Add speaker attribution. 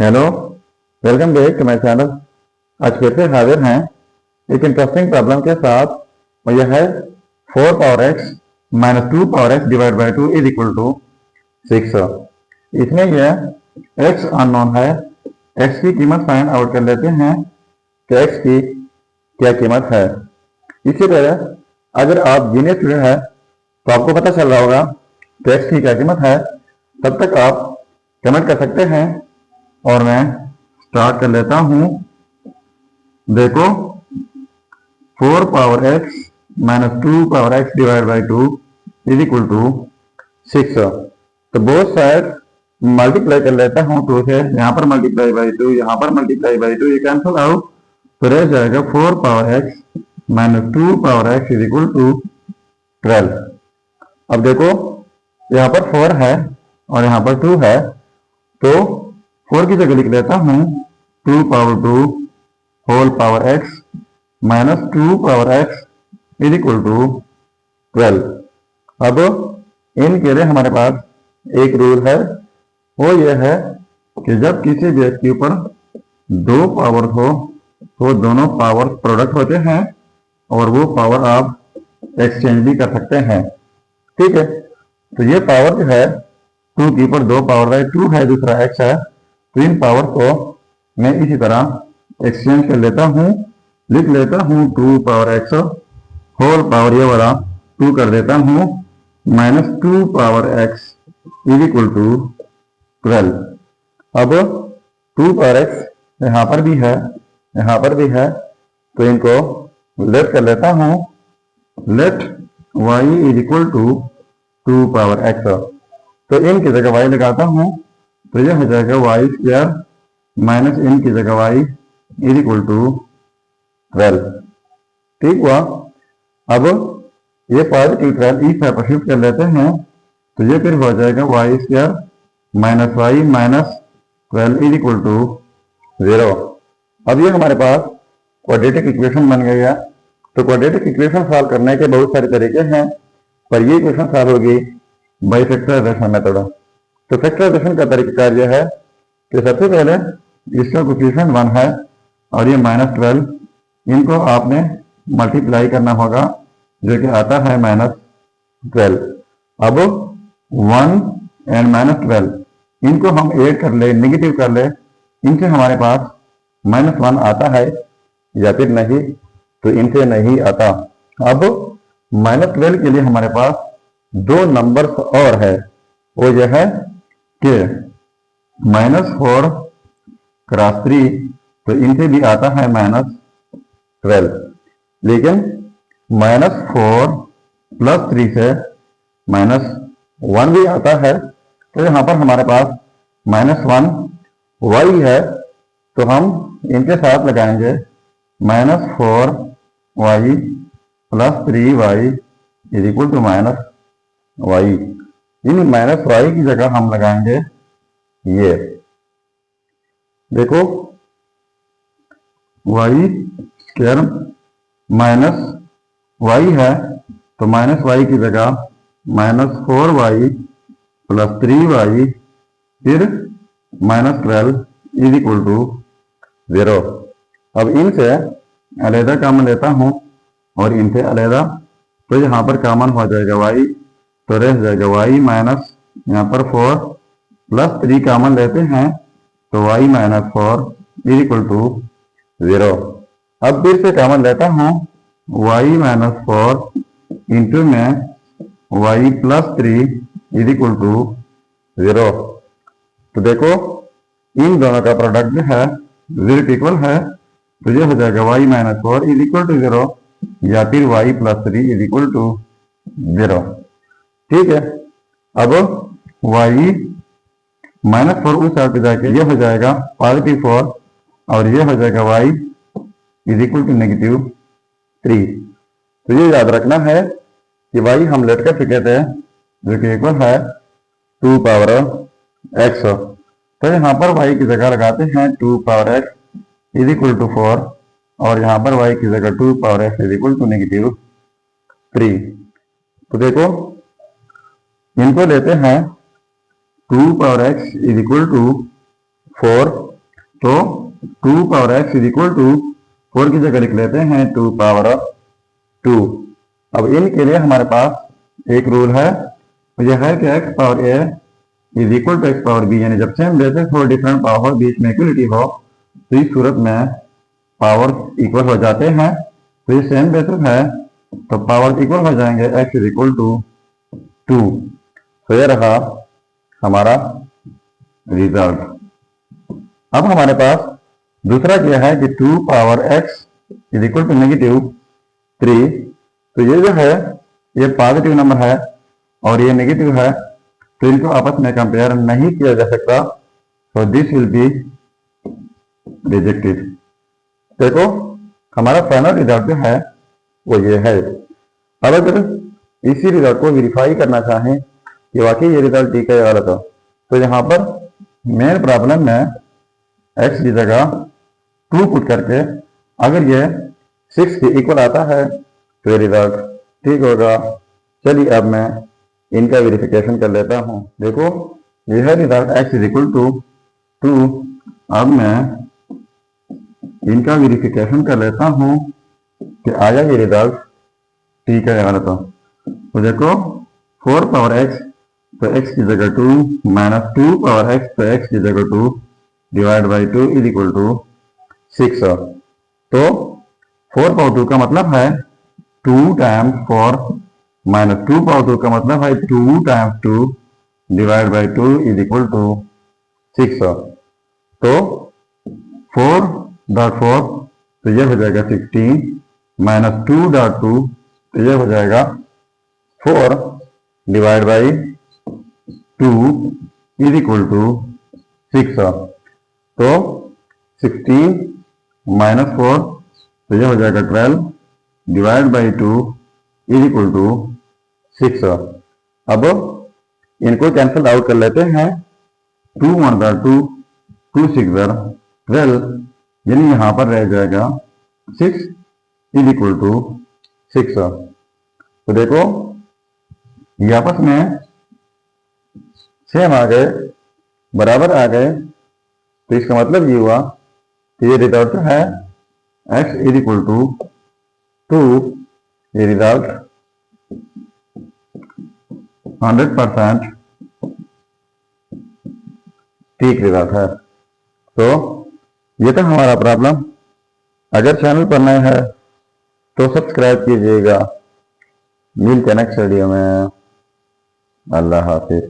Speaker 1: Hello, welcome back to my channel. आज फिर से हाजिर हैं एक इंटरेस्टिंग प्रॉब्लम के साथ और यह है 4 power x minus 2 power x divide by 2 is equal to 6। इसमें यह एक्स अननोन है। एक्स की कीमत फाइंड आउट कर लेते हैं कि एक्स की क्या कीमत है। इसी तरह अगर आप जीनियस स्टूडेंट हैं तो आपको पता चल रहा होगा कि एक्स की क्या कीमत है। तब तक आप कमेंट कर सकते हैं और मैं स्टार्ट कर लेता हूं। देखो 4 power x minus 2 power x divide by 2 is equal to 6। तो बोथ साइड मल्टीप्लाई कर लेता हूं 2 से। यहां पर मल्टीप्लाई बाई 2, यहां पर मल्टीप्लाई बाई 2, ये कैंसिल आउट तो रह जाएगा 4 power x minus 2 power x is equal to 12। अब देखो यहां पर 4 है और यहां पर 2 है तो 4 की जगह लिख लेता हूं 2 power 2 whole power x minus 2 power x is equal to 12। अब इनके लिए हमारे पास एक रूल है, वो यह है कि जब किसी भी x के ऊपर 2 पावर हो तो दोनों पावर प्रोडक्ट होते हैं और वो पावर आप एक्सचेंज भी कर सकते हैं। ठीक है, तो ये पावर जो है 2 के ऊपर 2 पावर है, 2 है, दूसरा x है, तो इन पावर को मैं इसी तरह एक्सचेंज कर लेता हूं। लिख लेता हूं 2 पावर एक्स होल पावर ये वाला 2 कर देता हूं minus 2 power x is equal to 12। अब 2 पावर एक्स यहां पर भी है, यहां पर भी है, तो इनको लेट कर लेता हूं। Let y is equal to 2 power x. तो इनकी जगह y लगाता हूं तो यह हो जाएगा वाई स्क्वायर माइनस इन की जगह y इज इक्वल टू 12। ठीक हुआ। अब ये पॉजिटिव 12 इस साइड पर शिफ्ट कर लेते हैं तो ये फिर हो जाएगा y square minus y minus 12 is equal to 0। अब ये हमारे पास क्वाड्रेटिक इक्वेशन बन गई है। तो क्वाड्रेटिक इक्वेशन सॉल्व करने के बहुत सारे तरीके हैं, पर ये इक्वेशन सॉल्व होगी बाई फैक्टराइजेशन मेथड। तो फैक्टराइजेशन का तरीका यह है कि सबसे पहले इसका कोएफिशिएंट 1 है और ये माइनस 12, इनको आपने मल्टीप्लाई करना होगा जो कि आता है माइनस 12। अब 1 एंड माइनस 12 इनको हम ऐड कर ले, निगेटिव कर ले, इनसे हमारे पास माइनस 1 आता है या फिर नहीं, तो इनसे नहीं आता। अब माइनस 12 के लिए हमारे पास 2 नंबर्स और है, वो यह है कि -4 क्रॉस 3, तो इनसे भी आता है -12, लेकिन -4 प्लस 3 से -1 भी आता है। तो यहाँ पर हमारे पास -1 y है, तो हम इनके साथ लगाएंगे -4 y plus 3 y is equal to -y। इन -y की जगह हम लगाएंगे ये, देखो y स्क्वायर माइनस y है तो माइनस y की जगह -4y प्लस 3y फिर -12 इज इक्वल टू 0। अब इनसे अलहदा कॉमन लेता हूं और इनसे अलहदा, तो यहाँ पर कॉमन हो जाएगा y, तो रह जाएगा y माइनस यहाँ पर 4 प्लस 3 कॉमन लेते हैं तो y minus 4 is equal to 0। अब फिर से कॉमन लेता हूँ y माइनस 4 इंटू में y plus 3 is equal to 0। तो देखो इन दोनों का प्रोडक्ट जो है 0 के इक्वल है, तो ये हो जाएगा y minus 4 is equal to 0 या फिर y plus 3 is equal to 0। ठीक है, अब y -4 उस साइड पे जाके ये हो जाएगा पॉजिटिव 4 और ये हो जाएगा y इज इक्वल टू -3। तो ये याद रखना है कि y हम लेट कर चुके थे जो कि इक्वल है 2 पावर x। तो यहाँ पर y की जगह लगाते हैं 2 power x is equal to 4 और यहाँ पर y की जगह 2 power x is equal to -3। तो देखो इनको लेते हैं 2 power x is equal to 4 तो 2 power x is equal to 4 की जगह लिख लेते हैं 2 पावर 2। अब इनके लिए हमारे पास एक रूल है, यह है कि x power a is equal to x power b, यानी जब सेम बेसिस हो, डिफरेंट पावर बीच में इक्वलिटी हो, तो इस सूरत में पावर इक्वल हो जाते हैं। तो ये सेम बेसिस है तो पावर इक्वल हो जाएंगे, x इज इक्वल टू 2। तो ये रहा हमारा रिजल्ट। अब हमारे पास दूसरा क्या है कि 2 power x is equal to -3। तो ये जो है ये पॉजिटिव नंबर है और ये नेगेटिव है, तो इनको आपस में कंपेयर नहीं किया जा सकता, तो दिस विल बी रिजेक्टेड। देखो हमारा फाइनल रिजल्ट जो है वो ये है। अब अगर इसी रिजल्ट को वेरीफाई करना चाहें कि वाकई ये रिजल्ट ठीक है या गलत हो, तो यहाँ पर मेन प्रॉब्लम में x की जगह 2 पुट करके अगर ये 6 के इक्वल आता है तो ये रिजल्ट ठीक होगा। चलिए अब मैं इनका वेरिफिकेशन कर लेता हूँ। देखो ये है result x is equal to 2। अब मैं इनका वेरिफिकेशन कर लेता हूँ कि आया ये रिजल्ट ठीक है या गलत हो। तो देखो 4 पावर x तो x की जगह 2 माइनस 2 पावर x तो x की जगह 2 divide by 2 is equal to 6। तो 4 पावर 2 का मतलब है 2 टाइम्स 4 माइनस 2 पावर 2 का मतलब है 2 times 2 divide by 2 is equal to 6। तो 4.4 तो ये हो जाएगा 16 माइनस 2.2 तो ये हो जाएगा 4 divide by 2 is equal to 6। तो 16 माइनस 4 तो ये हो जाएगा 12 divide by 2 is equal to 6। अब इनको कैंसिल आउट कर लेते हैं। 2 1 2 2 6 12, यानी यहाँ पर रह जाएगा 6 इज इक्वल टू 6। तो देखो ये आपस में सेम आ गए, बराबर आ गए, तो इसका मतलब ये हुआ कि ये रिजल्ट है x इज इक्वल टू 2। ये रिजल्ट 100% ठीक रिजल्ट है। तो ये था हमारा प्रॉब्लम। अगर चैनल पर नए हैं तो सब्सक्राइब कीजिएगा। मिलते हैं नेक्स्ट वीडियो में। अल्लाह हाफिज।